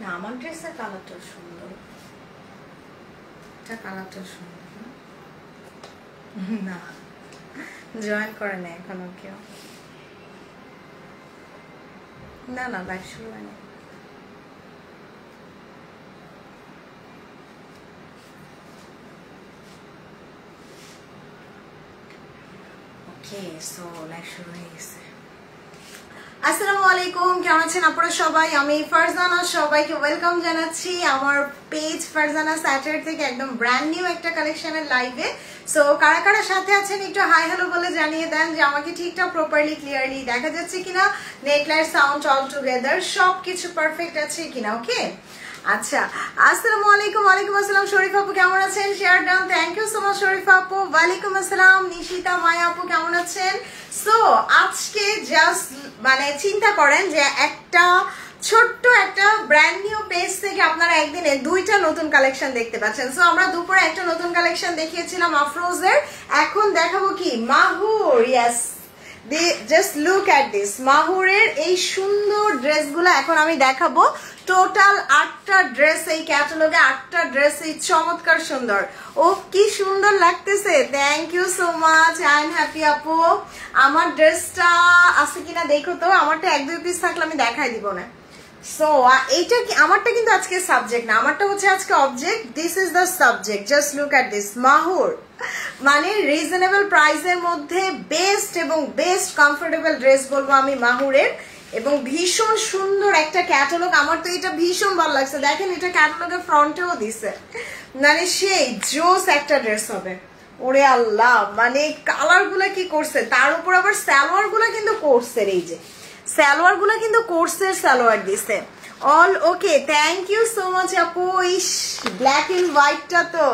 না আমার ড্রেসের কালারটা সুন্দর, এটা কালারটা সুন্দর না? জয়েন করে না এখনো কেউ? না না, লাইভ শুরু হয়নি। ওকে, সো লাইভ শুরু হয়ে গেছে। আসসালামু আলাইকুম, কেমন আছেন আপনারা সবাই? আমি ফারজানা, সবাইকে ওয়েলকাম জানাচ্ছি আমার পেজ ফারজানা স্যাটার থেকে একদম ব্র্যান্ড নিউ একটা কালেকশনের লাইভে। সো কারা কারা সাথে আছেন একটু হাই হ্যালো বলে জানিয়ে দেন যে আমাকে ঠিকঠাক প্রপারলি ক্লিয়ারলি দেখা যাচ্ছে কিনা, net light sound all together সবকিছু পারফেক্ট আছে কিনা। ওকে, আচ্ছা, আসসালামু আলাইকুম। ওয়ালাইকুম আসসালাম শরীফ আপু, কেমন আছেন? Share done, thank you so much Sharif আপু। ওয়ালাইকুম আসসালাম নিশিতা মায়া আপু, কেমন আছেন? সো আজকে জাস্ট মানে চিন্তা করেন যে একটা ছোট্ট একটা ব্র্যান্ড নিউ পেজ থেকে আপনারা একদিনে দুইটা নতুন কালেকশন দেখতে পাচ্ছেন। সো আমরা দুপুরে একটা নতুন কালেকশন দেখিয়েছিলাম আফরোজের, এখন দেখাবো কি Mahur. Yes, just look at this, মাহুরের এই সুন্দর ড্রেসগুলো এখন আমি দেখাবো। টোটাল 8টা ড্রেস এই ক্যাটালগে, 8টা ড্রেস এই চমৎকার সুন্দর। ও কি সুন্দর লাগতেছে, thank you so much. I am happy আপু। আমার ড্রেসটা আছে কিনা দেখো তো, আমারটা 1-2 পিস থাকলে আমি দেখাই দিব না। সো এইটা কি আমারটা কিন্তু আজকে সাবজেক্ট না, আমারটা হচ্ছে আজকে object. This is the subject, just look at this Mahur. মানে রিজনেবল প্রাইসের মধ্যে বেস্ট এবং বেস্ট কমফোর্টেবল ড্রেস বলবো আমি মাহুরের, এবং ভীষণ সুন্দর একটা ক্যাটালগ। আমার তো এটা ভীষণ ভালো লাগছে। দেখেন এটা ক্যাটালগের ফ্রন্টেও দিছে, মানে সেই জোস একটা ড্রেস হবে। ওরে আল্লাহ, মানে কালার গুলা কি করছে, তার উপর আবার সালোয়ার গুলা কিন্তু কোর্সের, এই যে সালোয়ার গুলা কিন্তু কোর্সের সালোয়ার দিছে all. Okay, thank you so much আপু। ইস, ব্ল্যাক এন্ড হোয়াইটটা তো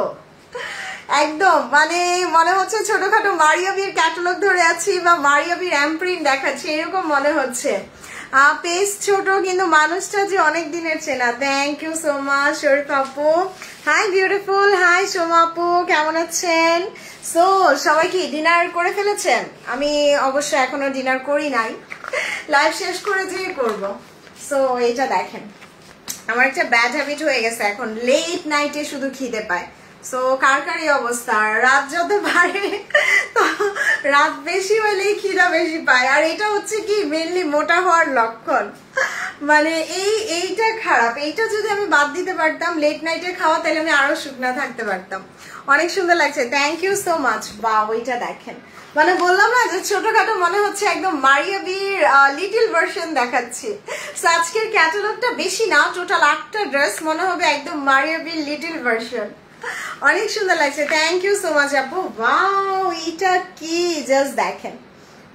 একদম মানে মনে হচ্ছে ছোটখাটো মারিয়াবির ক্যাটালগ ধরে আছি বা মারিয়াবির এমপ্রিন্ট দেখাচ্ছি, এরকম মনে হচ্ছে। পেজ ছোট কিন্তু মানুষটা যে অনেক দিনের চেনা। Thank you so much Sharif আপু। হাই বিউটিফুল, হাই সোমা আপু, কেমন আছেন? সো সবাই কি ডিনার করে ফেলেছেন? আমি অবশ্য এখনো ডিনার করি নাই, লাইভ শেষ করে যেয়ে করব। সো এটা দেখেন, আমার একটা ব্যাড হ্যাবিট হয়ে গেছে, এখন লেট নাইটে শুধু খিদে পায়। সো কার কার এই অবস্থা? রাত যত বাড়ে তো রাত বেশি হলেই খিদা বেশি পায়, আর এটা হচ্ছে কি মেনলি মোটা হওয়ার লক্ষণ। মানে এইটা খারাপ। এইটা যদি আমি বাদ দিতে পারতাম লেট নাইটে খাওয়া, তাহলে আমি আরো শুকনা থাকতে পারতাম। অনেক সুন্দর লাগছে, থ্যাংক ইউ সো মাচ। বা ওইটা দেখেন, মানে বললাম না যে ছোটখাটো মনে হচ্ছে একদম মারিয়াবির লিটল ভার্সন দেখাচ্ছি। সো আজকের ক্যাটালগটা বেশি না, টোটাল 8টা ড্রেস, মনে হবে একদম মারিয়াবির লিটল ভার্সন। অনেক সুন্দর লাগছে, থ্যাংক ইউ সো মাচ আপু। ওয়াও, এটা কি জাস্ট দেখেন,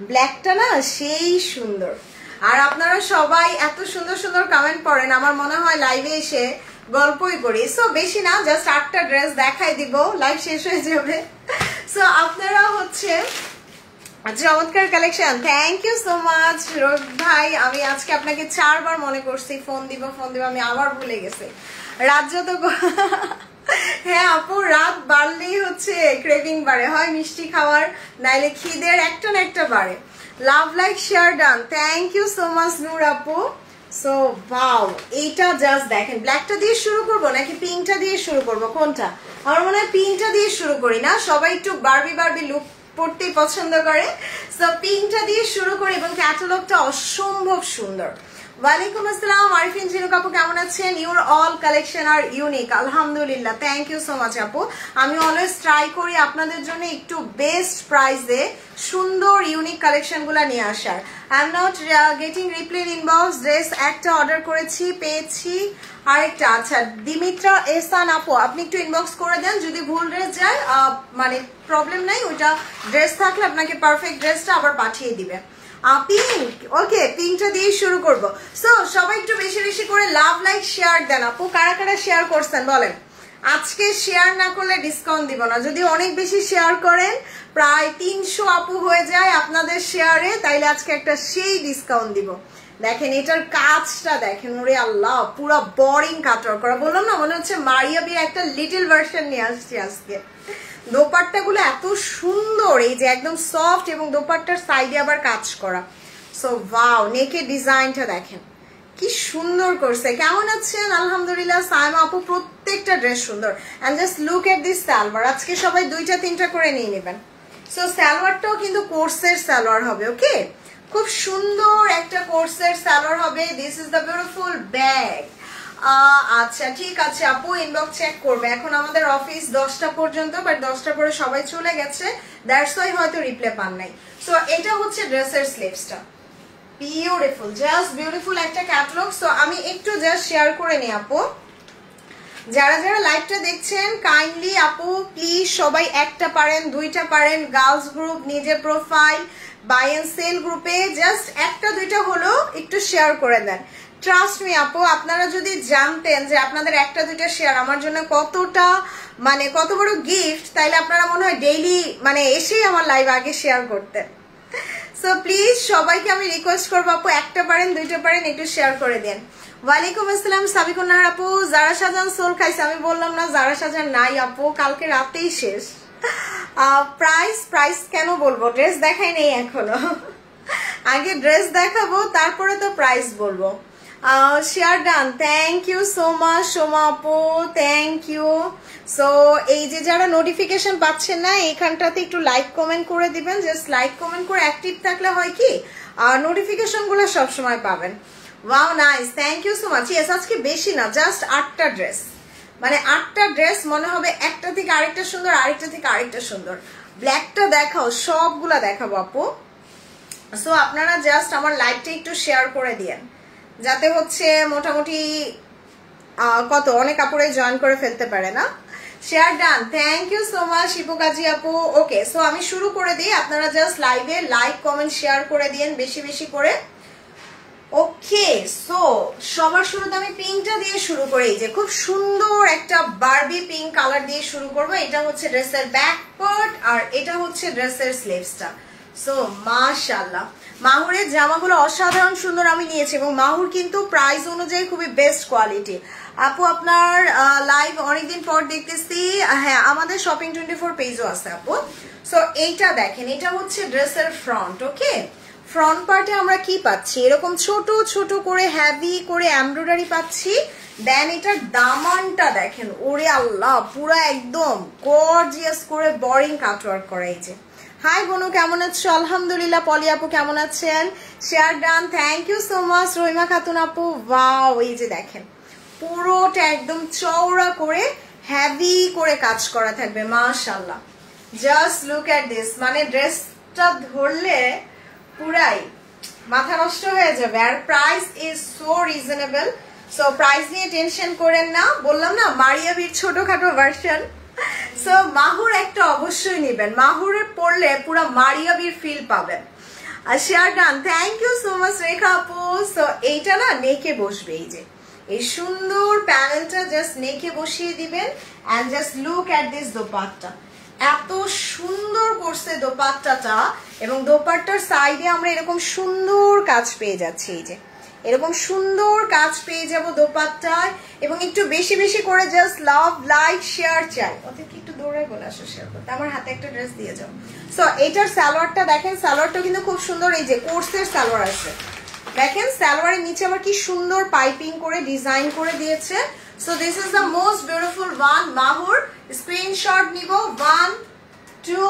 ব্ল্যাকটা না সেই সুন্দর। আর আপনারা সবাই এত সুন্দর সুন্দর কমেন্ট পড়েন, আমার মনে হয় লাইভে এসে গল্পই করি। সো বেশি না, জাস্ট 8টা ড্রেস দেখাই দিব, লাইভ শেষ হয়ে যাবে। সো আপনারা হচ্ছে চমৎকার collection, thank you so much রোদ ভাই। আমি আজকে আপনাকে 4 বার মনে করছি ফোন দিব, আমি আবার ভুলে গেছি। রাত যত হ্যাঁ আপু, রাত বাড়লেই হচ্ছে ক্রেভিং বাড়ে, হয় মিষ্টি খাওয়ার, নাইলে খিদের একটা না একটা বাড়ে। Love like share done, thank you so much Noor আপু। সো ওয়াও, এইটা জাস্ট দেখেন, ব্ল্যাকটা দিয়ে শুরু করবো নাকি পিঙ্কটা দিয়ে শুরু করবো, কোনটা? আমার মনে হয় পিঙ্কটা দিয়ে শুরু করি, না সবাই একটু বারবি বারবি লুক পড়তেই পছন্দ করে। সো পিঙ্কটা দিয়ে শুরু করি, এবং ক্যাটালগটা অসম্ভব সুন্দর। ওয়ালাইকুম আসসালাম আরিফিন জিনু আপু, কেমন আছেন? Your all collection are unique, আলহামদুলিল্লাহ, থ্যাংক ইউ সো মাচ আপু। আমি অলওয়েজ ট্রাই করি আপনাদের জন্য একটু বেস্ট প্রাইসে সুন্দর ইউনিক কালেকশন গুলা নিয়ে আসার। I am not getting reply in inbox. Dress একটা অর্ডার করেছি, পেয়েছি আরেকটা। আচ্ছা দিমিত্রা এহসান আপু, আপনি একটু ইনবক্স করে দেন যদি ভুল ড্রেস যায়, মানে প্রবলেম নাই, ওইটা ড্রেস থাকলে আপনাকে পারফেক্ট ড্রেসটা আবার পাঠিয়ে দিবে। পিঙ্ক, ওকে, পিঙ্কটা দিয়ে শুরু করবো। সো সবাই একটু বেশি বেশি করে লাভ লাইক শেয়ার দেন আপু। কারা কারা শেয়ার করছেন বলেন? আজকে শেয়ার না করলে ডিসকাউন্ট দিব না। যদি অনেক বেশি শেয়ার করেন, প্রায় 300 আপু হয়ে যায় আপনাদের শেয়ারে, তাইলে আজকে একটা সেই ডিসকাউন্ট দিব। দেখেন এটার কাজটা দেখেন, ওরে আল্লাহ, পুরো বোরিং কাটওয়ার্ক করা। বললাম না, মনে হচ্ছে মারিয়াবির একটা লিটল ভার্সন নিয়ে আসছি আজকে। দোপাট্টা গুলো এত সুন্দর, এই যে একদম সফট, এবং দোপাট্টার সাইডে আবার কাজ করা। সো ওয়াও, নেকের ডিজাইনটা দেখেন কি সুন্দর করছে। কেমন আছেন? আলহামদুলিল্লাহ। সাইমা আপু প্রত্যেকটা ড্রেস সুন্দর। And just look at this salwar. আজকে সবাই 2টা 3টা করে নিয়ে নেবেন। সো সালোয়ারটাও কিন্তু কোর্সের সালোয়ার হবে। ওকে, খুব সুন্দর একটা কোর্সের সালোয়ার হবে। This is the beautiful bag. আচ্ছা ঠিক আছে আপু, ইনবক্স চেক করবে। এখন আমাদের অফিস 10টা পর্যন্ত, বাট 10টা পরে সবাই চলে গেছে, দ্যাটস ওয়াই হয়তো রিপ্লাই পান নাই। সো এটা হচ্ছে ড্রেসের স্লিভসটা। বিউটিফুল, জাস্ট বিউটিফুল একটা ক্যাটালগ। সো আমি একটু জাস্ট শেয়ার করে নিই আপু। যারা যারা লাইভটা দেখছেন কাইন্ডলি আপু প্লিজ সবাই একটা পারেন, 2টা পারেন, গার্লস গ্রুপ, নিজের প্রোফাইল, বাই এন্ড সেল গ্রুপে জাস্ট একটা 2টা হলো একটু শেয়ার করে দেন। ট্রাস্ট মি আপু, আপনারা যদি জানতেন যে আপনাদের একটা 2টা শেয়ার আমার জন্য কতটা মানে কত বড় গিফট, তাইলে আপনারা মনে হয় ডেইলি মানে এসেই আমার লাইভ আগে শেয়ার করতেন। সো প্লিজ সবাইকে আমি রিকোয়েস্ট করবো আপু একটা পারেন 2টা পারেন একটু শেয়ার করে দেন। ওয়ালাইকুম আসসালাম সাবিকুন্নার আপু। যারা সাজান সোল খাইছে, আমি বললাম না যারা সাজান নাই আপু, কালকে রাতেই শেষ। প্রাইস কেন বলবো, ড্রেস দেখাই নেই এখনো। আগে ড্রেস দেখাবো তারপরে তো প্রাইস বলবো। Share done, thank you so much Soma আপু, থ্যাংক ইউ। সো এই যে যারা নোটিফিকেশন পাচ্ছেন না, এইখানটাতে একটু লাইক কমেন্ট করে দিবেন। জাস্ট লাইক কমেন্ট করে অ্যাক্টিভ থাকলে হয় কি নোটিফিকেশন গুলো সবসময় পাবেন। Wow nice, thank you so much. Yes, আজকে বেশি না, জাস্ট 8টা ড্রেস, মানে 8টা ড্রেস মনে হবে একটা থেকে আরেকটা সুন্দর, আরেকটা থেকে আরেকটা সুন্দর। ব্ল্যাকটা দেখাও, সবগুলা দেখাবো আপু। সো আপনারা জাস্ট আমার লাইভটা একটু শেয়ার করে দিয়েন, যাতে হচ্ছে মোটামুটি কত অনেক আপুরে জয়েন করে ফেলতে পারে না। Share done, thank you so much Shipu Kazi আপু। ওকে, সো আমি শুরু করে দিই, আপনারা জাস্ট লাইভে লাইক কমেন্ট শেয়ার করে দিয়েন বেশি বেশি করে। ওকে, সো সবার শুরুতে আমি পিঙ্কটা দিয়ে শুরু করি। যে খুব সুন্দর একটা বারবি পিঙ্ক কালার দিয়ে শুরু করবো। এটা হচ্ছে ড্রেসের ব্যাক পার্ট আর এটা হচ্ছে ড্রেসের স্লিভসটা। সো মাশাআল্লাহ, মাহুরের জামাগুলো অসাধারণ সুন্দর আমি নিয়েছি, এবং মাহুর কিন্তু প্রাইস অনুযায়ী খুবই বেস্ট কোয়ালিটি। আপু আপনার লাইভ অনেকদিন পর দেখতেছি। হ্যাঁ, আমাদের শপিং 24 পেজও আছে আপু। সো এইটা দেখেন, এটা হচ্ছে ড্রেসের ফ্রন্ট। ওকে, ফ্রন্ট পার্টে আমরা কি পাচ্ছি, এরকম ছোট ছোট করে হ্যাভি করে এমব্রয়ডারি পাচ্ছি। দেন এটার দামানটা দেখেন, ওরে আল্লাহ, পুরা একদম গর্জিয়াস করে বোরিং কাটওয়ার্ক করা। এই যে হাই বোনু, কেমন আছো? আলহামদুলিল্লাহ। পলি আপু কেমন আছেন? Share done, thank you so much Rahima Khatun আপু। ওয়াও, এই যে দেখেন পুরোটা একদম চওড়া করে হেভি করে কাজ করা থাকবে। মাশাআল্লাহ, জাস্ট লুক এট দিস। মানে ড্রেসটা ধরলে পুরাই মাথা নষ্ট হয়ে যাবে। আর price is so reasonable. So price নিয়ে টেনশন করেন না, বললাম না মারিয়াবির ছোটখাটো ভার্সন। সো মাহুর একটা অবশ্যই নেবেন, মাহুরে পড়লে পুরো মারিয়াবির ফিল পাবেন। আর share done, thank you so much Rekha আপু। সো এইটা না নেকে বসবে, এই যে এই সুন্দর প্যানেলটা জাস্ট নেকে বসিয়ে দিবেন। And just look at this dupatta, এত সুন্দর করছে দোপাট্টাটা, এবং দোপাট্টার সাইডে আমরা এরকম সুন্দর কাজ পেয়ে যাচ্ছি। এই যে এরকম সুন্দর কাজ পেয়ে যাব দোপাট্টায়, এবং একটু বেশি বেশি করে জাস্ট লাভ লাইক শেয়ার চাই। ওদেরকে একটু দৌড়ায় বলে আসো শেয়ার করতে, আমার হাতে একটা ড্রেস দিয়ে যাও। সো এটার সালোয়ারটা দেখেন, সালোয়ারটা কিন্তু খুব সুন্দর। এই যে কোর্সের সালোয়ার আছে, দেখেন সালোয়ারের নিচে আবার কি সুন্দর পাইপিং করে ডিজাইন করে দিয়েছে। So this is the most beautiful one. মাহুর স্ক্রিনশট নিব, 1 2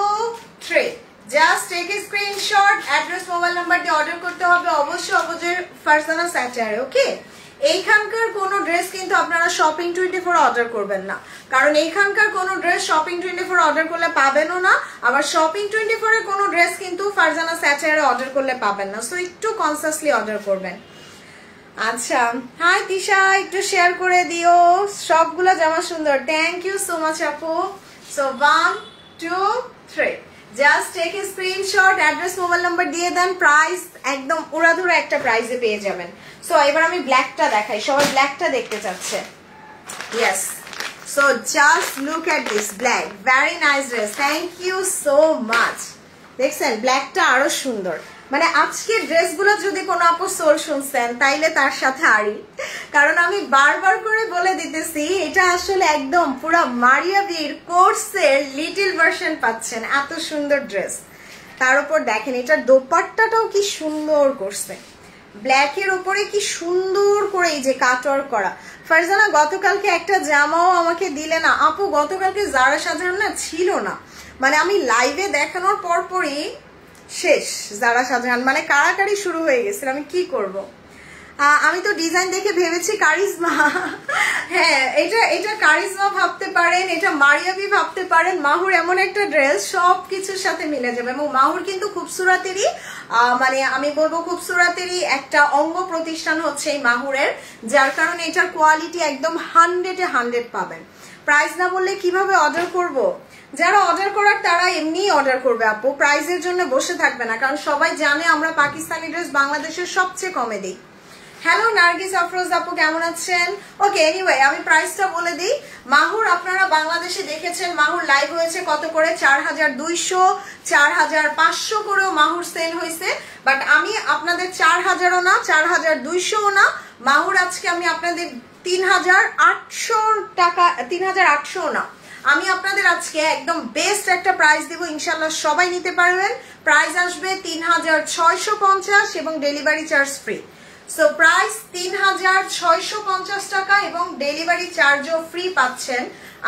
3, just take a screenshot. Address mobile number দিয়ে অর্ডার করতে হবে অবশ্যই অবশ্যই ফারজানা স্যাটারে। ওকে, এইখানকার কোনো ড্রেস কিন্তু আপনারা শপিং 24 অর্ডার করবেন না, কারণ এইখানকার কোনো ড্রেস শপিং 24 অর্ডার করলে পাবেনও না, আবার শপিং 24 এর কোনো ড্রেস কিন্তু ফারজানা স্যাটারে অর্ডার করলে পাবেন না। সো একটু কনসিয়াসলি অর্ডার করবেন। আচ্ছা, হাই তিশা, একটু শেয়ার করে দিও। সবগুলা জামা সুন্দর, থ্যাংক ইউ সো মাচ আপু। So 1 2 3, just take a screenshot, address mobile number দিয়ে দেন। প্রাইস একদম উড়াধুরা একটা প্রাইসে পেয়ে যাবেন। সো এবার আমি ব্ল্যাকটা দেখাই, সবাই ব্ল্যাকটা দেখতে চাচ্ছে। Yes, so just look at this black, very nice dress, thank you so much. দেখছেন ব্ল্যাকটা আরো সুন্দর। মানে আজকের ড্রেসগুলো যদি কোনো আপু সোল শুনছেন তাইলে তার সাথে আরই, কারণ আমি বারবার করে বলে দিতেছি এটা আসলে একদম পুরো মারিয়াবির কোর্সের লিটল ভার্সন পাচ্ছেন। এত সুন্দর ড্রেস, তার উপর দেখেন এটার দোপাট্টাটাও কি সুন্দর করছে। ব্ল্যাকের উপরে কি সুন্দর করে এই যে কাটওয়ার্ক করা। ফারজানা গতকালকে একটা জামাও আমাকে দিলে না আপু, গতকালকে যারা সাধারণ না ছিল না, মানে আমি লাইভে দেখানোর পরপরই শেষ যারা সাধারণ, মানে কারাকারি শুরু হয়ে গেছে, আমি কি করব। আমি তো ডিজাইন দেখে ভেবেছি কারিজমা। হ্যাঁ, এটা কারিজমা ভাবতে পারেন, এটা মারিয়াবি ভাবতে পারেন। মাহুর এমন একটা ড্রেস সব কিছুর সাথে মিলে যাবে, এবং মাহুর কিন্তু খুবসুরাতেরই মানে আমি বলবো খুবসুরাতেরই একটা অঙ্গ প্রতিষ্ঠান হচ্ছে এই মাহুরের, যার কারণে এটার কোয়ালিটি একদম 100-এ 100 পাবেন। প্রাইস না বললে কিভাবে অর্ডার করব? যারা অর্ডার করার তারা এমনিই অর্ডার করবে আপু, প্রাইসের জন্য বসে থাকবে না, কারণ সবাই জানে আমরা পাকিস্তানি ড্রেস বাংলাদেশের সবচেয়ে কমে দিই। হ্যালো নার্গিস আফরোজ আপু, কেমন আছেন? ওকে, এনিওয়ে আমি প্রাইসটা বলে দিই। মাহুর আপনারা বাংলাদেশে দেখেছেন, মাহুর লাইভ হয়েছে কত করে, 4200 4500 করেও মাহুর সেল হয়েছে। বাট আমি আপনাদের 4000ও না 4200ও না, মাহুর আজকে আমি আপনাদের 3800 টাকা, 3800ও না, আমি আপনাদের আজকে একদম বেস্ট একটা প্রাইস দিব, ইনশাল্লাহ সবাই নিতে পারবেন। প্রাইস আসবে 3650 এবং delivery charge free. So price 3650 টাকা এবং ডেলিভারি চার্জও ফ্রি পাচ্ছেন।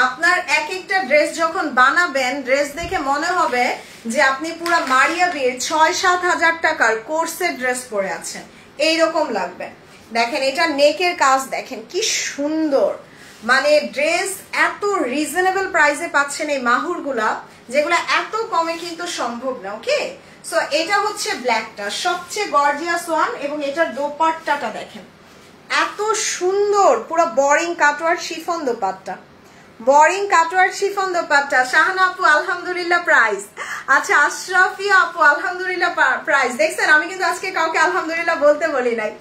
আপনার এক একটা ড্রেস যখন বানাবেন, ড্রেস দেখে মনে হবে যে আপনি পুরো মারিয়াবির 6-7 হাজার টাকার কোর্সের ড্রেস পরে আছেন, এইরকম লাগবে। দেখেন এটা নেকের কাজ দেখেন কি সুন্দর, মানে ড্রেস এত রিজনেবল প্রাইসে পাচ্ছেন এই মাহুরগুলা, যেগুলা এত কমে কিন্তু সম্ভব না। ওকে, সো এটা হচ্ছে ব্ল্যাকটা সবচেয়ে গর্জিয়াস ওয়ান, এবং এটার দোপাট্টাটা দেখেন এত সুন্দর, পুরো boring cutwork chiffon dupatta, boring cutwork chiffon dupatta. Shahana আপু আলহামদুলিল্লাহ প্রাইস। আচ্ছা আশরাফি আপু আলহামদুলিল্লাহ প্রাইস। দেখছেন আমি কিন্তু আজকে কাউকে আলহামদুলিল্লাহ বলতে বলি নাই,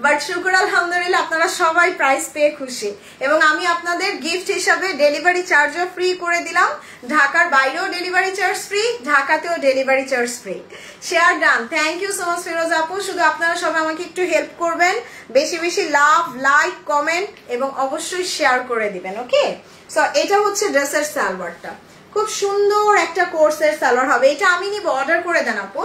বাট শুকর আলহামদুলিল্লাহ আপনারা সবাই প্রাইস পেয়ে খুশি, এবং আমি আপনাদের গিফট হিসাবে ডেলিভারি চার্জও ফ্রি করে দিলাম। ঢাকার বাইরেও ডেলিভারি চার্জ ফ্রি, ঢাকাতেও delivery charge free. Share done, thank you so much Firoz আপু। শুধু আপনারা সবাই আমাকে একটু হেল্প করবেন, বেশি বেশি লাভ, লাইক, কমেন্ট এবং অবশ্যই শেয়ার করে দিবেন। ওকে, সো এটা হচ্ছে ড্রেসের সালোয়ারটা, খুব সুন্দর একটা কোর্সের সালোয়ার হবে। এটা আমি নিব, অর্ডার করে দেন আপু,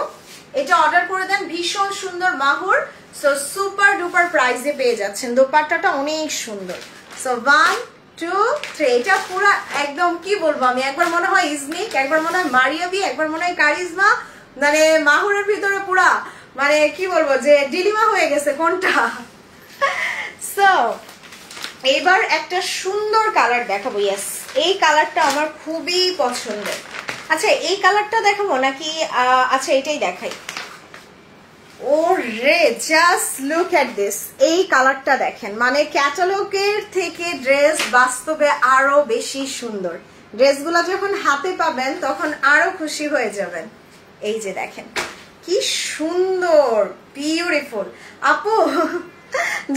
এটা অর্ডার করে দেন, ভীষণ সুন্দর মাহুর। সো সুপার ডুপার প্রাইসে পেয়ে যাচ্ছেন, দোপাট্টাটা অনেক সুন্দর। সো 1 2 3, এটা পুরো একদম কি বলবো আমি, একবার মনে হয় ইজনিক, একবার মনে হয় মারিয়াবি, একবার মনে হয় কারিজমা, মানে মাহুরের ভিতরে পুরা মানে কি বলবো যে ডিলিমা হয়ে গেছে কোনটা। সো এবার একটা সুন্দর কালার দেখাবো। ইয়েস, এই কালারটা আমার খুবই পছন্দের। আচ্ছা এই কালারটা দেখাবো নাকি, আচ্ছা এটাই দেখাই। ও রে, জাস্ট লুক এট দিস, এই কালারটা দেখেন, মানে ক্যাটালগের থেকে ড্রেস বাস্তবে আরো বেশি সুন্দর। ড্রেসগুলো যখন হাতে পাবেন তখন আরো খুশি হয়ে যাবেন। এই যে দেখেন কি সুন্দর, বিউটিফুল। আপু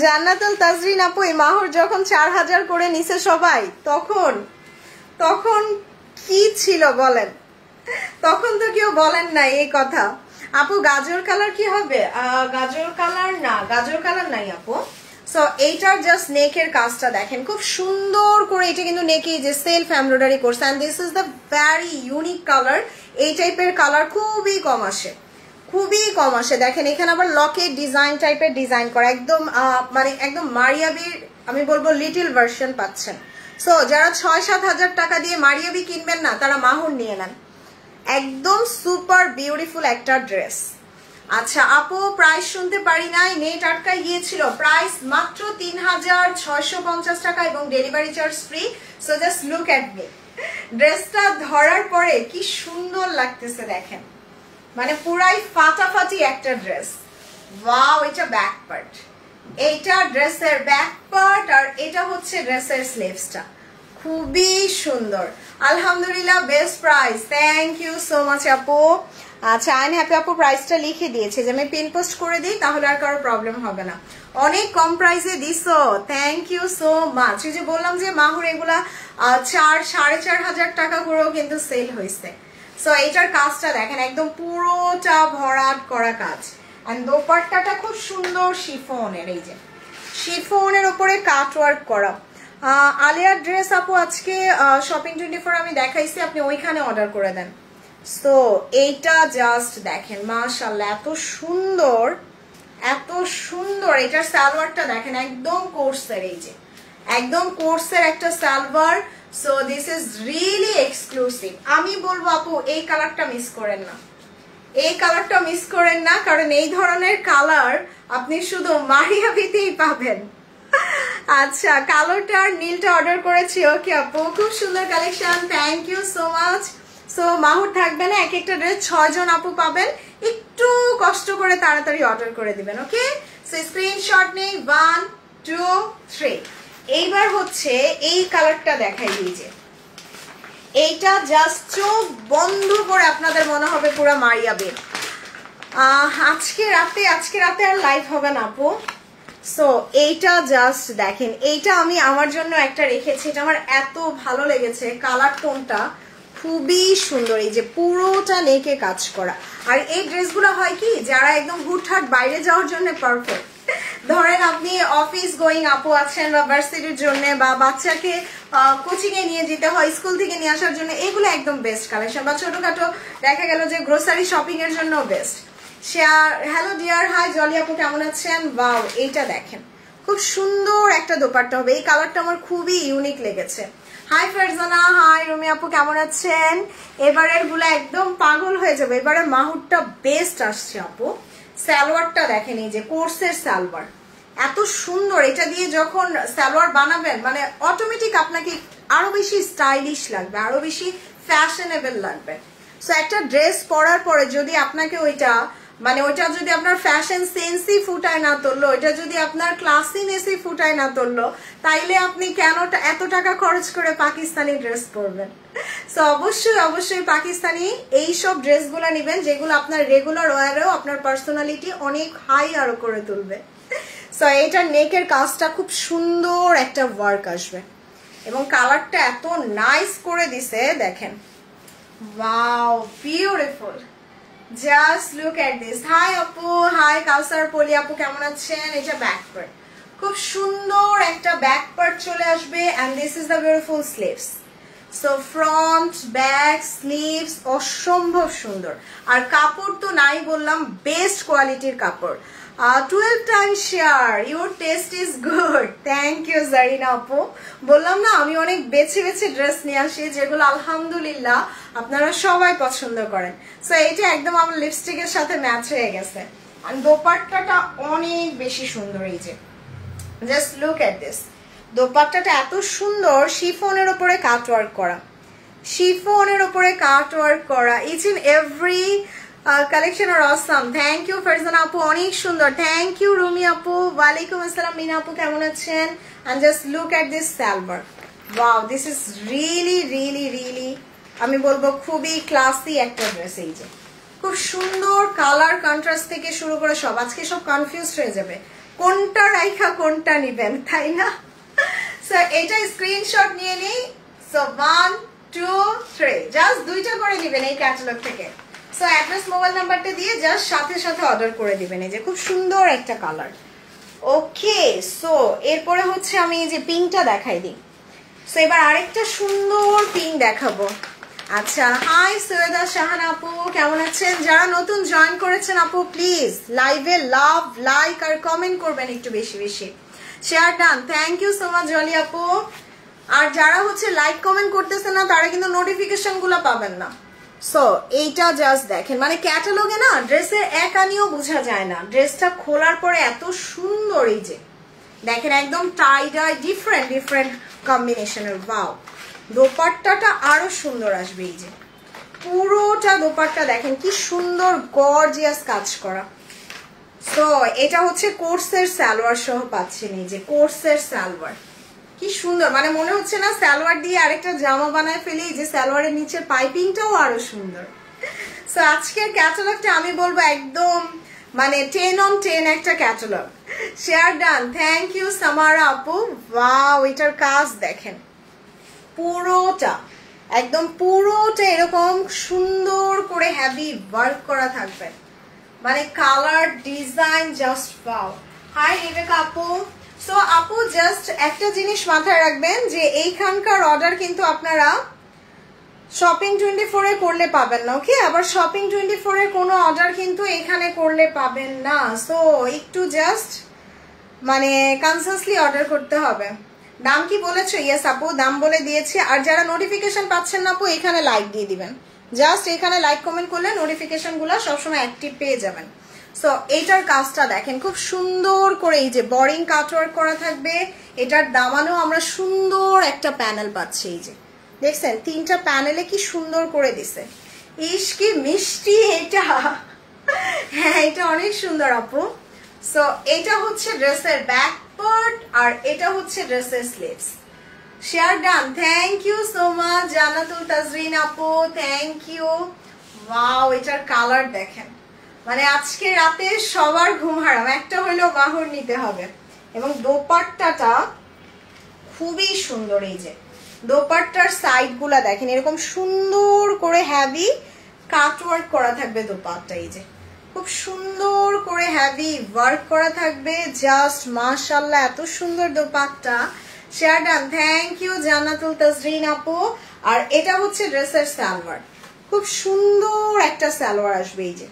জান্নাতুল তাজরিন আপু, এই মাহুর যখন 4000 করে নিছে সবাই, তখন কি ছিল বলেন? তখন তো কেউ বলেন না এই কথা। আপু গাজর কালার কি হবে? গাজর কালার না, গাজর কালার নাই আপু। সো এইটার জাস্ট নেকের কাজটা দেখেন খুব সুন্দর করে, এটা কিন্তু নেকে যে সেলফ এমব্রয়ডারি করছে, and this is the very unique colour. এই টাইপের কালার খুবই কম আসে, খুবই কম আসে। দেখেন এখানে আবার লকেট ডিজাইন টাইপের ডিজাইন করা, একদম মানে একদম মারিয়াবির আমি বলবো লিটল ভার্সন পাচ্ছেন। সো যারা 6-7 হাজার টাকা দিয়ে মারিয়াবি কিনবেন না, তারা মাহুর নিয়ে নেন, একদম সুপার বিউটিফুল একটা ড্রেস। আচ্ছা আপু প্রাইস শুনতে পারি নাই, নেট আটকায় গিয়েছিল। প্রাইস মাত্র 3650 টাকা এবং delivery charge free. So just look at me, ড্রেসটা ধরার পরে কি সুন্দর লাগতেছে দেখেন, মানে পুরাই ফাটাফাটি একটা ড্রেস। ওয়াও, এটা ব্যাক পার্ট, এইটা ড্রেসের ব্যাক পার্ট, আর এটা হচ্ছে ড্রেসের স্লিভসটা, খুবই সুন্দর। আলহামদুলিল্লাহ best price, thank you so much আপু। আচ্ছা আইন হ্যাপি আপু প্রাইসটা লিখে দিয়েছে, যে আমি পিন পোস্ট করে দিই তাহলে আর কারো প্রবলেম হবে না। অনেক কম প্রাইসে দিছো, থ্যাংক ইউ সো মাচ। এই যে বললাম যে মাহুর এগুলা 4-4.5 হাজার টাকা করেও কিন্তু সেল হয়েছে। সো এইটার কাজটা দেখেন, একদম পুরোটা ভরাট করা কাজ, আর দোপাট্টাটা খুব সুন্দর শিফনের, এই যে শিফনের উপরে কাটওয়ার্ক করা। আলিয়ার ড্রেস আপু আজকে শপিং 24 আমি দেখাইছি, আপনি ওইখানে অর্ডার করে দেন। সো এইটা জাস্ট দেখেন মাশাআল্লাহ, এত সুন্দর, এত সুন্দর। এটার সালোয়ারটা দেখেন একদম কোর্সের, এই যে একদম কোর্সের একটা salwar. So this is really exclusive. আমি বলবো আপু এই কালারটা মিস করেন না, এই কালারটা মিস করেন না, কারণ এই ধরনের কালার আপনি শুধু মারিয়াবিতেই পাবেন। আচ্ছা, কালোটা আর নীলটা অর্ডার করেছি। ওকে আপু, খুব সুন্দর collection, thank you so much. So Mahur থাকবে না, এক একটা ড্রেস 6 জন আপু পাবেন, একটু কষ্ট করে তাড়াতাড়ি অর্ডার করে দিবেন। ওকে, সো স্ক্রিনশট নেই 1 2 3। এইবার হচ্ছে এই কালারটা দেখাই দিয়েছে, এইটা জাস্ট চোখ বন্ধ করে আপনাদের মনে হবে পুরো মারিয়াবে। আজকে রাতে আর লাইভ হবে না আপু। সো এইটা জাস্ট দেখেন, এইটা আমি আমার জন্য একটা রেখেছি, এটা আমার এত ভালো লেগেছে, কালার টোনটা খুবই সুন্দর, এই যে পুরোটা নেকে কাজ করা। আর এই ড্রেসগুলো হয় কি, যারা একদম হুটহাট বাইরে যাওয়ার জন্য পারফেক্ট, ধরেন আপনি অফিস গোয়িং আপু আছেন বা ভার্সিটির জন্য, বা বাচ্চাকে কোচিং এ নিয়ে যেতে হয়, স্কুল থেকে নিয়ে আসার জন্য, এগুলো একদম বেস্ট কালেকশন। বা ছোটখাটো দেখা গেল যে গ্রোসারি শপিং এর জন্য best. Share hello dear, hi Jolly আপু কেমন আছেন? ওয়াও, এইটা দেখেন খুব সুন্দর একটা দোপাট্টা হবে, এই কালারটা আমার খুবই ইউনিক লেগেছে। হাই ফারজানা, হাই রুমি আপু কেমন আছেন? এবারের গুলো একদম পাগল হয়ে যাবে, এবারের মাহুরটা বেস্ট আসছে আপু। সালোয়ারটা দেখেন, এই যে কোর্সের সালোয়ার এত সুন্দর, এটা দিয়ে যখন সালোয়ার বানাবেন মানে অটোমেটিক আপনাকে আরো বেশি স্টাইলিশ লাগবে, আরো বেশি ফ্যাশনেবল লাগবে। সো একটা ড্রেস পরার পরে যদি আপনাকে ওইটা মানে ওইটা যদি আপনার ফ্যাশন সেন্সই ফুটায় না তুললো, ওইটা যদি আপনার ক্লাসিনেসই ফুটায় না তুললো, তাইলে আপনি কেন এত টাকা খরচ করে পাকিস্তানি ড্রেস পরবেন? সো অবশ্যই পাকিস্তানি এইসব ড্রেসগুলো নেবেন, যেগুলো আপনার রেগুলার ওয়ারেও আপনার পার্সোনালিটি অনেক হাই আরো করে তুলবে। সো এইটার নেকের কাজটা খুব সুন্দর একটা ওয়ার্ক আসবে, এবং কালারটা এত নাইস করে দিছে দেখেন, wow beautiful, just look at this. Hi আপু, হাই কাউসার পলি আপু কেমন আছেন? এটা ব্যাক পার্ট, খুব সুন্দর একটা ব্যাক পার্ট চলে আসবে, and this is the beautiful sleeves. So front back sleeves অসম্ভব সুন্দর, আর কাপড় তো নাই বললাম, বেস্ট কোয়ালিটির কাপড়। 12 times share, your taste is good. Thank you Zarina আপু। বললাম না আমি অনেক বেছে বেছে ড্রেস নিয়ে আসি, যেগুলো আলহামদুলিল্লাহ আপনারা সবাই পছন্দ করেন। সো এইটা একদম আমার লিপস্টিকের সাথে ম্যাচ হয়ে গেছে, আর দোপাট্টাটা অনেক বেশি সুন্দর। এই যে জাস্ট লুক এট দিস, দোপাট্টাটা এত সুন্দর, শিফনের উপরে কাট ওয়ার্ক করা, শিফনের উপরে কাট ওয়ার্ক করা। ইচ এন্ড এভরি কালেকশন আর অসাম। থ্যাংক ইউ ফারজানা আপু, অনেক সুন্দর। থ্যাংক ইউ রুমি আপু, ওয়ালাইকুম আসসালাম মিনা আপু কেমন আছেন? And just look at this salwar, wow this is really really really আমি বলবো খুবই ক্লাসি একটা ড্রেস। এই যে খুব সুন্দর কালার কন্ট্রাস্ট থেকে শুরু করে সব, আজকে সব কনফিউজ হয়ে যাবে কোনটা রাইখা কোনটা নিবেন, তাই না? সো এটা স্ক্রিনশট নিয়ে নিই। সো 1 2 3, জাস্ট 2টা করে নিবেন এই ক্যাটালগ থেকে। সো অ্যাড্রেস মোবাইল নাম্বারটা দিয়ে জাস্ট সাথে অর্ডার করে দিবেন। এই যে খুব সুন্দর একটা কালার। ওকে, সো এরপরে হচ্ছে আমি এই যে পিঙ্কটা দেখাই দিই। সো এবার আরেকটা সুন্দর পিঙ্ক দেখাবো। আচ্ছা, হাই সৈয়দা শাহানা আপু কেমন আছেন? যারা নতুন জয়েন করেছেন আপু প্লিজ লাইভে লাভ লাইক আর কমেন্ট করবেন একটু বেশি বেশি। Share done, thank you so much Jolly আপু। আর যারা হচ্ছে লাইক কমেন্ট করতেছে না, তারা কিন্তু নোটিফিকেশন গুলো পাবেন না। সো এইটা জাস্ট দেখেন, মানে ক্যাটালগে না ড্রেসের এক আনিও বোঝা যায় না, ড্রেসটা খোলার পরে এত সুন্দর। এই যে দেখেন একদম টাইডাই ডিফারেন্ট কম্বিনেশনের। ওয়াও, দোপাট্টাটা আরো সুন্দর আসবে। এই যে পুরোটা দোপাট্টা দেখেন কি সুন্দর গর্জিয়াস কাজ করা। সো এটা হচ্ছে কোর্সের সালোয়ার সহ পাচ্ছেন। এই যে কোর্সের সালোয়ার কি সুন্দর, মানে মনে হচ্ছে না সালোয়ার দিয়ে আরেকটা জামা বানায় ফেলি। যে সালোয়ারের নিচের পাইপিংটাও আরো সুন্দর। সো আজকের ক্যাটালগটা আমি বলবো একদম মানে 10 on 10 একটা catalogue. Share done, thank you Samara আপু। ওয়াও, এটার কাজ দেখেন পুরোটা একদম পুরোটা এরকম সুন্দর করে হেভি ওয়ার্ক করা থাকবে, মানে colour design just wow. Hi Rebeka আপু। সো আপু জাস্ট একটা জিনিস মাথায় রাখবেন যে এইখানকার অর্ডার কিন্তু আপনারা শপিং 24 এ করলে পাবেন না, ওকে? আবার শপিং 24 এর কোনো অর্ডার কিন্তু এখানে করলে পাবেন না। সো একটু জাস্ট মানে কনসিয়াসলি অর্ডার করতে হবে। দাম কি বলেছো? ইয়েস আপু, দাম বলে দিয়েছি। আর যারা নোটিফিকেশন পাচ্ছেন না আপু, এখানে লাইক দিয়ে দিবেন। জাস্ট এখানে লাইক কমেন্ট করলে নোটিফিকেশনগুলো সবসময় অ্যাক্টিভ পেয়ে যাবেন। সো এইটার কাজটা দেখেন, খুব সুন্দর করে এই যে বোরিং কাটওয়ার্ক করা থাকবে। এটার দামানো আমরা সুন্দর একটা প্যানেল পাচ্ছি। এই যে দেখছেন, 3টা প্যানেলে কি সুন্দর করে দিছে। ইস কি মিষ্টি এটা। হ্যাঁ, এটা অনেক সুন্দর আপু। সো এটা হচ্ছে ড্রেসের ব্যাক পার্ট আর এটা হচ্ছে ড্রেসের sleeves. Share done, thank you so much Jannatul Tajrin আপু, থ্যাংক ইউ। ওয়াও, এটার কালার দেখেন, মানে আজকে রাতে সবার ঘুম হারাম, একটা হইলেও বাহুর নিতে হবে। এবং দোপাট্টাটা খুবই সুন্দর। এই যে দোপাট্টার সাইড গুলা দেখেন, এরকম সুন্দর করে হ্যাভি কাটওয়ার্ক করা থাকবে দোপাট্টা। এই যে খুব সুন্দর করে হ্যাভি ওয়ার্ক করা থাকবে। জাস্ট মাশাআল্লাহ, এত সুন্দর dupatta. Share done, thank you Jannatul Tajrin আপু। আর এটা হচ্ছে ড্রেসের সালোয়ার, খুব সুন্দর একটা সালোয়ার আসবে। এই যে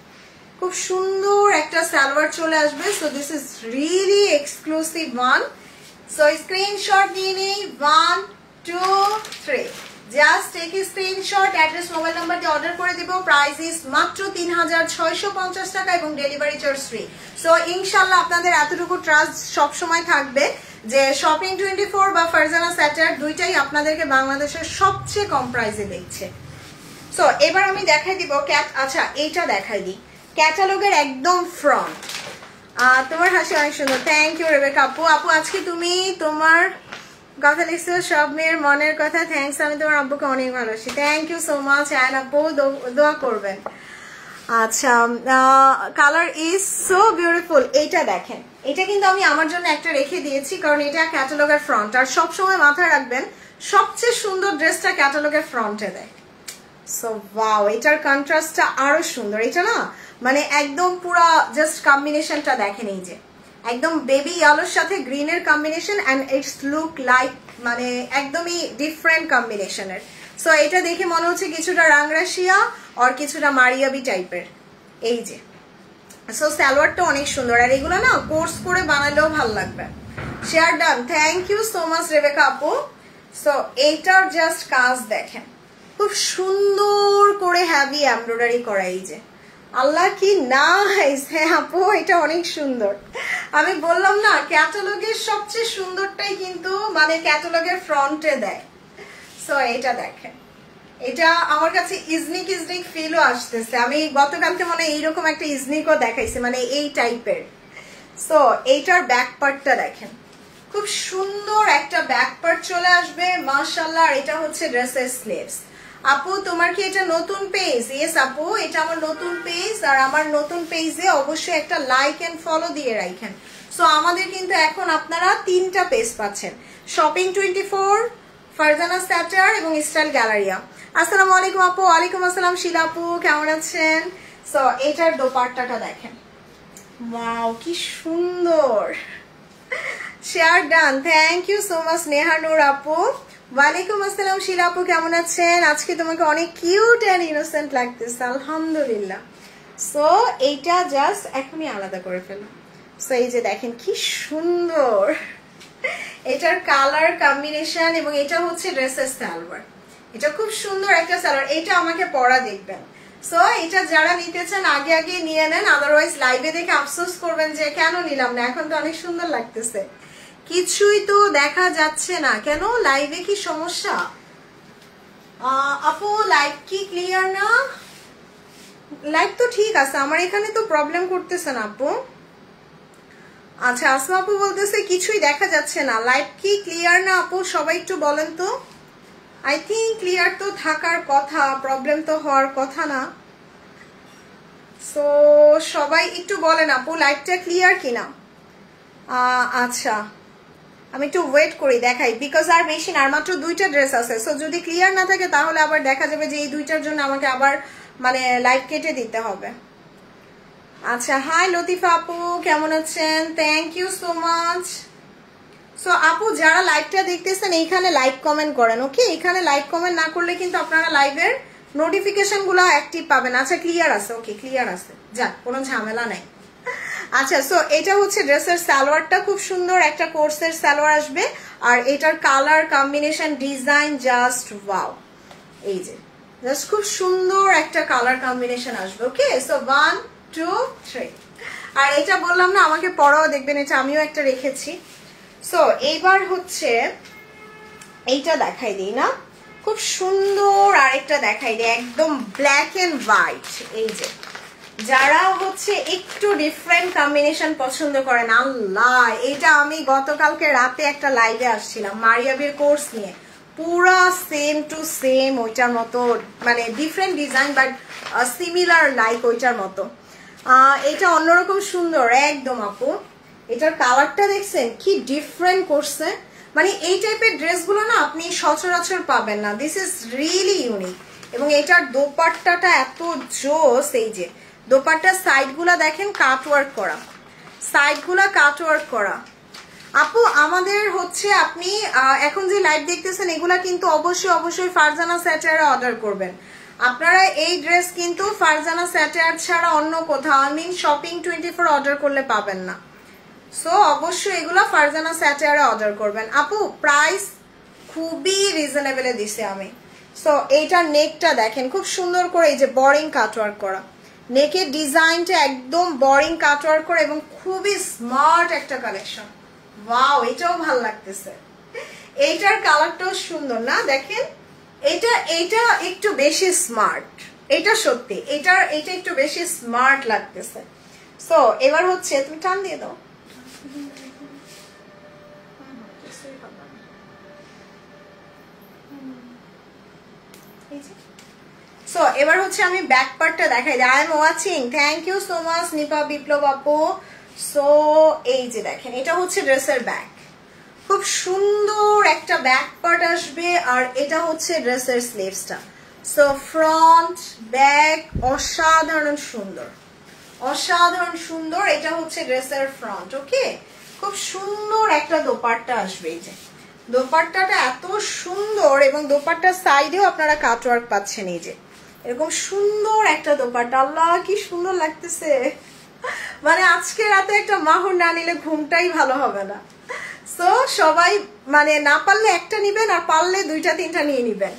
খুব সুন্দর একটা সালোয়ার চলে আসবে। So this is really exclusive one. So screenshot নিয়ে নিই, 1 2 3, just take a screenshot, address mobile number দিয়ে অর্ডার করে দিব। প্রাইস ইজ মাত্র 3650 টাকা এবং ডেলিভারি চার্জ ফ্রি। সো ইনশাআল্লাহ আপনাদের এতটুকু ট্রাস্ট সব সময় থাকবে যে শপিং 24 বা ফারজানা স্যাটার দুইটাই আপনাদেরকে বাংলাদেশের সবচেয়ে কম প্রাইসে দিচ্ছে। সো এবার আমি দেখাই দিব আচ্ছা এইটা দেখাই দিই, ক্যাটালগের একদম ফ্রন্ট। তোমার হাসি অনেক সুন্দর, থ্যাংক ইউ রেবেকা আপু। আপু আজকে তুমি তোমার কথা লিখছো, সব মেয়ের মনের কথা, থ্যাংকস। আমি তোমার আব্বুকে অনেক ভালোবাসি, thank you so much. And আপু দোয়া করবেন। আচ্ছা, কালার ইজ সো বিউটিফুল। এইটা দেখেন, এটা কিন্তু আমি আমার জন্য একটা রেখে দিয়েছি, কারণ এটা ক্যাটালগের ফ্রন্ট। আর সবসময় মাথায় রাখবেন, সবচেয়ে সুন্দর ড্রেসটা ক্যাটালগের ফ্রন্টে দেয়। সো ওয়াও, এটার কন্ট্রাস্টটা আরো সুন্দর। এটা না মানে একদম পুরা জাস্ট কম্বিনেশনটা দেখেন, এই যে একদম বেবি ইয়েলোর সাথে গ্রিনের combination, and it's look like মানে একদমই ডিফারেন্ট কম্বিনেশনের। সো এটা দেখে মনে হচ্ছে কিছুটা রাংরাশিয়া আর কিছুটা মারিয়াবি টাইপের। এই যে সো সালোয়ারটা অনেক সুন্দর, আর এগুলো না কোর্স করে বানালেও ভালো লাগবে। Share done, thank you so much Rebecca আপু। সো এইটার জাস্ট কাজ দেখেন, খুব সুন্দর করে হ্যাভি এমব্রয়ডারি করা। এই যে আল্লাহ কি নাইস। হ্যাঁ আপু, এটা অনেক সুন্দর। আমি বললাম না, ক্যাটালগের সবচেয়ে সুন্দরটাই কিন্তু মানে ক্যাটালগের ফ্রন্টে দেয়। সো এটা দেখেন, এটা আমার কাছে ইজনিক ইজনিক ফিলও আসতেছে। আমি গতকালকে মনে এইরকম একটা ইজনিকও দেখাইছি, মানে এই টাইপের। সো এইটার ব্যাক পার্টটা দেখেন, খুব সুন্দর একটা ব্যাক পার্ট চলে আসবে মাশাআল্লাহ। আর এটা হচ্ছে ড্রেসের স্লিভস। আপু তোমার কি এটা নতুন পেজ? ইয়েস আপু, এটা আমার নতুন পেজ। আর আমার নতুন পেজে অবশ্যই একটা লাইক এন্ড ফলো দিয়ে রাখেন। সো আমাদের কিন্তু এখন আপনারা 3টা পেজ পাচ্ছেন, শপিং 24, ফারজানা স্যাটার এবং স্টাইল গ্যালারিয়া। আসসালামু আলাইকুম আপু। ওয়ালাইকুম আসসালাম শিলা আপু, কেমন আছেন? সো এটার দোপাট্টাটা দেখেন, ওয়াও কি সুন্দর। Share done, thank you so much Neha Noor আপু। ওয়ালাইকুম আসসালাম শিলা আপু, কেমন আছেন? আজকে তোমাকে অনেক কিউট এন্ড ইনোসেন্ট লাগতেছে, আলহামদুলিল্লাহ। সো এইটা জাস্ট এখনই আলাদা করে ফেলো। সো এই যে দেখেন কি সুন্দর এটার কালার কম্বিনেশন, এবং এটা হচ্ছে ড্রেসের সালোয়ার। এটা খুব সুন্দর একটা সালোয়ার, এটা আমাকে পরা দেখবেন। সো এটা যারা নিতে চান আগে আগে নিয়ে নেন, আদারওয়াইজ লাইভে দেখে আফসোস করবেন যে কেন নিলাম না, এখন তো অনেক সুন্দর লাগতেছে। কিছুই তো দেখা যাচ্ছে না কেন, লাইভে কি সমস্যা? আপু লাইভ কি ক্লিয়ার না? লাইভ তো ঠিক আছে, আমার এখানে তো প্রবলেম করতেছে না আপু। আচ্ছা, আসমা আপু বলতেছে কিছুই দেখা যাচ্ছে না, লাইভ কি ক্লিয়ার না আপু? সবাই একটু বলেন তো। আই থিঙ্ক ক্লিয়ার তো থাকার কথা, প্রবলেম তো হওয়ার কথা না। সো সবাই একটু বলেন আপু লাইভটা ক্লিয়ার কিনা। আচ্ছা, আমি একটু ওয়েট করি, দেখাই, বিকজ আর বেশি না, আর মাত্র 2টা ড্রেস আছে। সো যদি ক্লিয়ার না থাকে তাহলে আবার দেখা যাবে যে এই 2টার জন্য আমাকে আবার মানে লাইভ কেটে দিতে হবে। আচ্ছা, হাই লতিফা আপু, কেমন আছেন? Thank you so much. So আপু যারা লাইভটা দেখতেছেন এইখানে লাইক কমেন্ট করেন, ওকে? এখানে লাইক কমেন্ট না করলে কিন্তু আপনারা লাইভের নোটিফিকেশন গুলো অ্যাক্টিভ পাবেন। আচ্ছা ক্লিয়ার আছে, ওকে ক্লিয়ার আছে, যাক কোনো ঝামেলা নাই। আচ্ছা সো এটা হচ্ছে ড্রেসের সালোয়ারটা, খুব সুন্দর একটা কোর্সের সালোয়ার আসবে, আর এটার colour combination design just wow, এই যে জাস্ট খুব সুন্দর একটা কালার কম্বিনেশন আসবে, ওকে? সো 1 2 3। আর এটা বললাম না আমাকে পরাও দেখবেন, এটা আমিও একটা রেখেছি। সো এইবার হচ্ছে এইটা দেখাই দিই না, খুব সুন্দর আরেকটা দেখাই দিই, একদম ব্ল্যাক এন্ড হোয়াইট। এই যে যারা হচ্ছে একটু ডিফারেন্ট কম্বিনেশন পছন্দ করেন, আল্লাহ এটা আমি গতকালকে রাতে একটা লাইভে আসছিলাম মারিয়াবের কোর্স নিয়ে, পুরা সেম টু সেম ওইটার মতো, মানে different design but similar like ওইটার মতো। এটা অন্যরকম সুন্দর একদম আপু, এটার কালারটা দেখছেন কি ডিফারেন্ট করছে, মানে এই টাইপের ড্রেসগুলো না আপনি সচরাচর পাবেন না, দিস ইজ রিয়েলি ইউনিক। এবং এটার দোপাট্টাটা এত জোস, এই যে দোপাট্টার সাইডগুলা দেখেন কাটওয়ার্ক করা, সাইডগুলা কাটওয়ার্ক করা। আপু আমাদের হচ্ছে আপনি এখন যে লাইভ দেখতেছেন এগুলা কিন্তু অবশ্যই ফারজানা স্যাটারে অর্ডার করবেন। আপনারা এই ড্রেস কিন্তু ফারজানা স্যাটার ছাড়া অন্য কোথাও, আই মিন শপিং 24 অর্ডার করলে পাবেন না। সো অবশ্যই এগুলা ফারজানা স্যাটারে অর্ডার করবেন। আপু প্রাইস খুবই রিজনেবলে দিছি আমি। সো এইটার নেকটা দেখেন খুব সুন্দর করে, এই যে বোরিং কাটওয়ার্ক করা, নেকের ডিজাইনটা একদম বোরিং কাটওয়ার্ক করা এবং খুবই স্মার্ট একটা কালেকশন। ওয়াও এটাও ভালো লাগতেছে, এইটার কালারটাও সুন্দর না, দেখেন এটা একটু বেশি স্মার্ট, এটা সত্যি এটা একটু বেশি স্মার্ট লাগতেছে। সো এবার হচ্ছে তুমি টান দিয়ে দাও, সো এবার হচ্ছে আমি ব্যাক পার্টটা দেখাই দিই। I am watching, thank you so much Nipa Biplob আপু। সো এই যে দেখেন এটা হচ্ছে ড্রেসের ব্যাক, খুব সুন্দর একটা ব্যাক পার্ট আসবে, আর এটা হচ্ছে ড্রেসের স্লিভসটা। সো ফ্রন্ট ব্যাক অসাধারণ সুন্দর, অসাধারণ সুন্দর। এটা হচ্ছে ড্রেসের ফ্রন্ট, ওকে? খুব সুন্দর একটা দোপাট্টা আসবে, এই যে দোপাট্টাটা এত সুন্দর, এবং দোপাট্টার সাইডেও আপনারা কাটওয়ার্ক পাচ্ছেন, এই যে এরকম সুন্দর একটা দোপাট্টা, আল্লাহ কি সুন্দর লাগতেছে, মানে আজকে রাতে একটা মাহর না নিলে ঘুমটাই ভালো হবে না। সো সবাই মানে না পারলে একটা নিবেন, আর পারলে 2টা 3টা নিয়ে নিবেন।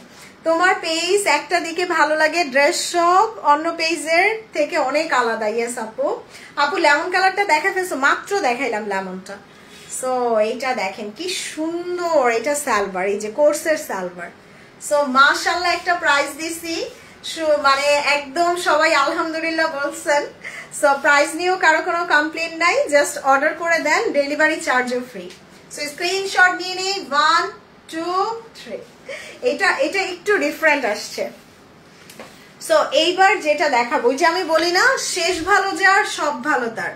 তোমার পেজ একটা দিকে ভালো লাগে, ড্রেস শপ অন্য পেজের থেকে অনেক আলাদা। ইয়েস আপু, আপু লেমন কালারটা দেখা ফেলছো, মাত্র দেখাইলাম লেমনটা। সো এইটা দেখেন কি সুন্দর, এটা সালভার, এই যে কোর্সের সালভার। সো মাশাআল্লাহ একটা প্রাইস দিছি, মানে একদম সবাই আলহামদুলিল্লাহ বলছেন। সো প্রাইস নিয়েও কারো কোনো কমপ্লেন নাই, জাস্ট অর্ডার করে দেন, ডেলিভারি চার্জও ফ্রি। সো স্ক্রিনশট নিয়ে নিই, 1 2 3। এটা একটু ডিফারেন্ট আসছে। সো এইবার যেটা দেখাবো, যে আমি বলি না শেষ ভালো যার সব ভালো তার,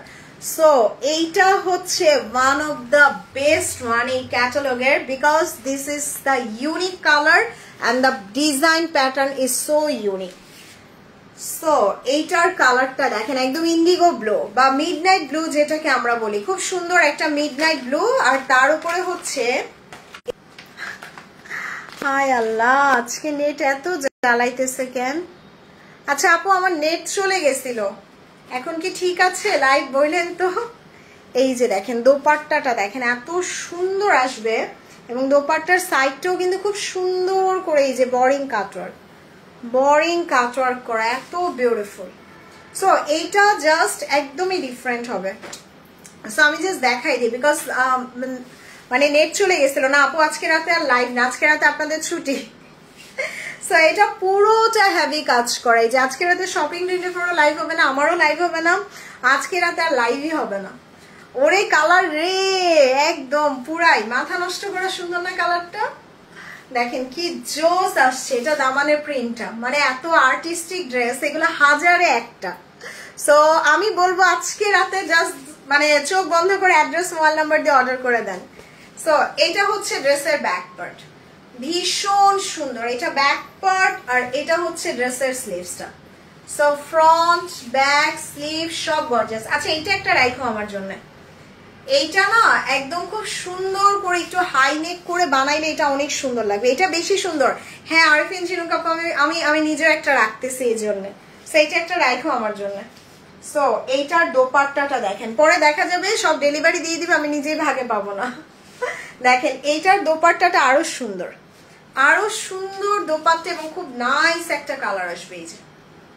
সো এইটা হচ্ছে one of the best one এই ক্যাটালগের, because this is the unique colour and the design pattern is so unique. So এইটার কালারটা দেখেন একদম ইন্ডিগো ব্লু বা মিডনাইট ব্লু যেটাকে আমরা বলি, খুব সুন্দর একটা মিডনাইট ব্লু, আর তার উপরে হচ্ছে, হায় আল্লাহ আজকে নেট এত জ্বালাইতেছে কেন। আচ্ছা আপু আমার নেট চলে গেছিল, এখন কি ঠিক আছে? লাইভ বললেন তো। এই যে দেখেন দোপাট্টাটা দেখেন এত সুন্দর আসবে, এবং দোপাট্টার সাইডটাও কিন্তু খুব সুন্দর করে এই যে বোরিং কাটওয়ার্ক করা, এত বিউটিফুল। সো এইটা জাস্ট একদমই ডিফারেন্ট হবে। সো আমি জাস্ট দেখাই দিই, বিকজ মানে নেট চলে গেছিল না আপু, আজকে রাতে আর লাইভ না, আজকে রাতে আপনাদের ছুটি। সো এটা পুরোটা হেভি কাজ করে, যে আজকে রাতে শপিং 24 লাইভ হবে না, আমারও লাইভ হবে না, আজকে রাতে আর লাইভই হবে না। ওরে কালার রে একদম পুরাই মাথা নষ্ট করা সুন্দর না কালারটা, দেখেন কি জোস আসছে। এটা দামানের প্রিন্টটা, মানে এত আর্টিস্টিক ড্রেস, এগুলো হাজারে একটা। সো আমি বলবো আজকে রাতে জাস্ট মানে চোখ বন্ধ করে অ্যাড্রেস মোবাইল নাম্বার দিয়ে অর্ডার করে দেন। সো এটা হচ্ছে ড্রেসের ব্যাক পার্ট, ভীষণ সুন্দর এটা ব্যাক পার্ট, আর এটা হচ্ছে ড্রেসের স্লিভসটা। সো ফ্রন্ট ব্যাক স্লিভ সব গর্জিয়াস। আচ্ছা এটা একটা রাখো আমার জন্য, এইটা না একদম খুব সুন্দর করে একটু হাই নেক করে বানাইলে এটা অনেক সুন্দর লাগবে, এটা বেশি সুন্দর। হ্যাঁ আরিফিন ঝিনুক আপু আমি আমি নিজেও একটা রাখতেছি এই জন্য, সেইটা একটা রাখো আমার জন্য। সো এইটার দোপাট্টাটা দেখেন, পরে দেখা যাবে সব ডেলিভারি দিয়ে দিবে, আমি নিজেই ভাগে পাবো না। দেখেন এইটার দোপাট্টাটা আরো সুন্দর, আরো সুন্দর দোপাট্টা এবং খুব নাইস একটা কালার আসবে। এই যে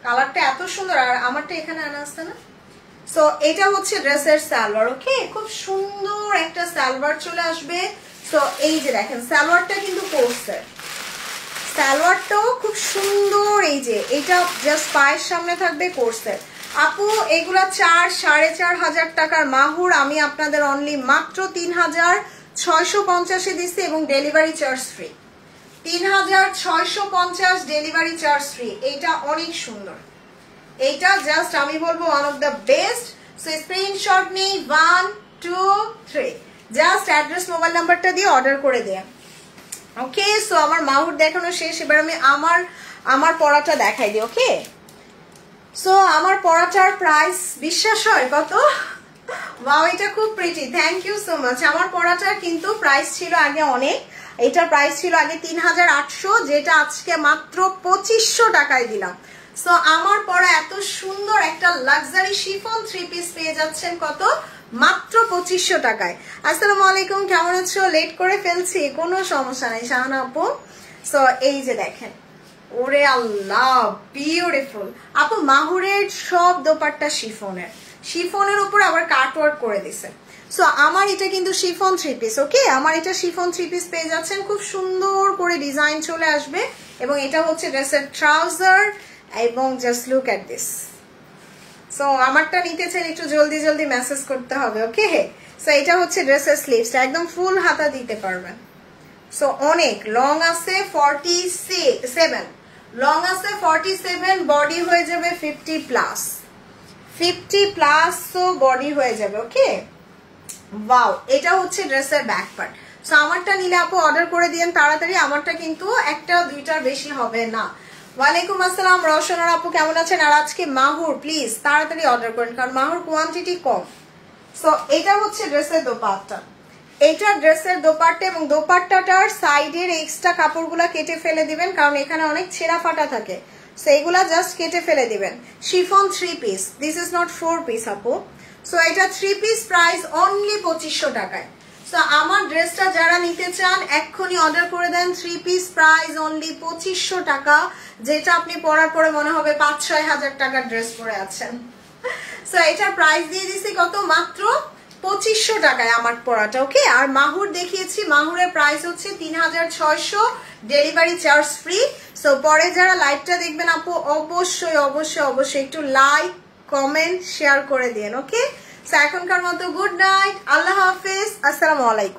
কালারটা এত সুন্দর, আর আমারটা এখানে আনা আসছে না। সো এটা হচ্ছে ড্রেসের সালোয়ার। ওকে, খুব সুন্দর একটা সালোয়ার চলে আসবে। সো এই যে দেখেন সালোয়ারটা কিন্তু কোর্সের, সালোয়ারটাও খুব সুন্দর। এই যে এটা জাস্ট পায়ের সামনে থাকবে কোর্সের। আপু এগুলা 4-4.5 টাকার মাহুর আমি আপনাদের অনলি মাত্র 3650 দিচ্ছি এবং delivery charge free. 3650 delivery charge free. এইটা অনেক সুন্দর, এইটা জাস্ট আমি বলবো one of the best. So screenshot নেই 1 2 3, জাস্ট অ্যাড্রেস মোবাইল নাম্বারটা দিয়ে অর্ডার করে দেন। ওকে, সো আমার মাহুর দেখানো শেষ, এবার আমি আমার পড়াটা দেখাই দিই। ওকে, সো আমার পড়াটার প্রাইস বিশ্বাস হয় কত? ওয়াও, এটা খুব pretty, thank you so much. আমার পড়াটার কিন্তু প্রাইস ছিল আগে অনেক, এটার প্রাইস ছিল আগে 3800, যেটা আজকে মাত্র 2500 টাকায় দিলাম। সো আমার পড়া এত সুন্দর একটা লাক্সারি শিফন 3 পিস পেয়ে যাচ্ছেন কত? মাত্র 2500 টাকায়। আসসালামু আলাইকুম, কেমন আছো? লেট করে ফেলছি, কোনো সমস্যা নাই শাহানা আপু। সো এই যে দেখেন, ওরে আল্লাহ বিউটিফুল। আপু মাহুরের সব দোপাট্টা শিফনের, শিফনের উপর আবার কাটওয়ার্ক করে দিছে। সো আমার এটা কিন্তু শিফন 3 পিস। ওকে, আমার এটা শিফন 3 পিস পেয়ে যাচ্ছেন, খুব সুন্দর করে ডিজাইন চলে আসবে এবং এটা হচ্ছে ড্রেসের ট্রাউজার এবং just look at this. So আমারটা নিতে চাইলে একটু জলদি জলদি মেসেজ করতে হবে। ওকে, সো এটা হচ্ছে ড্রেসের স্লিভসটা, একদম ফুল হাতা দিতে পারবেন। সো অনেক লং আছে 47, লং আছে 47, বডি হয়ে যাবে 50+, সো বডি হয়ে যাবে। ওকে, ওয়াও, এটা হচ্ছে ড্রেসের ব্যাক পার্ট। সো আমারটা নিলে আপু অর্ডার করে দিয়েন তাড়াতাড়ি, আমারটা কিন্তু একটা দুইটার বেশি হবে না। ওয়ালাইকুম আসসালাম রওশনার আপু, কেমন আছেন? আর আজকে মাহুর প্লিজ তাড়াতাড়ি অর্ডার করেন, কারণ মাহুর কোয়ান্টিটি কম। সো এটা হচ্ছে ড্রেসের দোপাট্টা, এটা ড্রেসের দোপাট্টা এবং দোপাট্টাটার সাইডের এক্সট্রা কাপড়গুলা কেটে ফেলে দিবেন, কারণ এখানে অনেক ছেঁড়া ফাটা থাকে। সো এইগুলা জাস্ট কেটে ফেলে দিবেন। Chiffon 3 piece, this is not 4 piece আপু। সো এটা 3 পিস প্রাইস অনলি 2500 টাকায়। সো আমার ড্রেসটা যারা নিতে চান এক্ষুনি অর্ডার করে দেন। 3 পিস প্রাইস অনলি 2500 টাকা, যেটা আপনি পরার পরে মনে হবে 5-6 হাজার টাকার ড্রেস পরে আছেন। সো এটার প্রাইস দিয়ে দিছি কত? মাত্র 2500 টাকায় আমার পরাটা। ওকে, আর মাহুর দেখিয়েছি, মাহুরের প্রাইস হচ্ছে 3600, ডেলিভারি চার্জ ফ্রি। সো পরে যারা লাইভটা দেখবেন আপু অবশ্যই অবশ্যই অবশ্যই একটু লাইক কমেন্ট শেয়ার করে দিন। ওকে, সো এখনকার মতো গুড নাইট, আল্লাহ হাফেজ, আসসালামু আলাইকুম।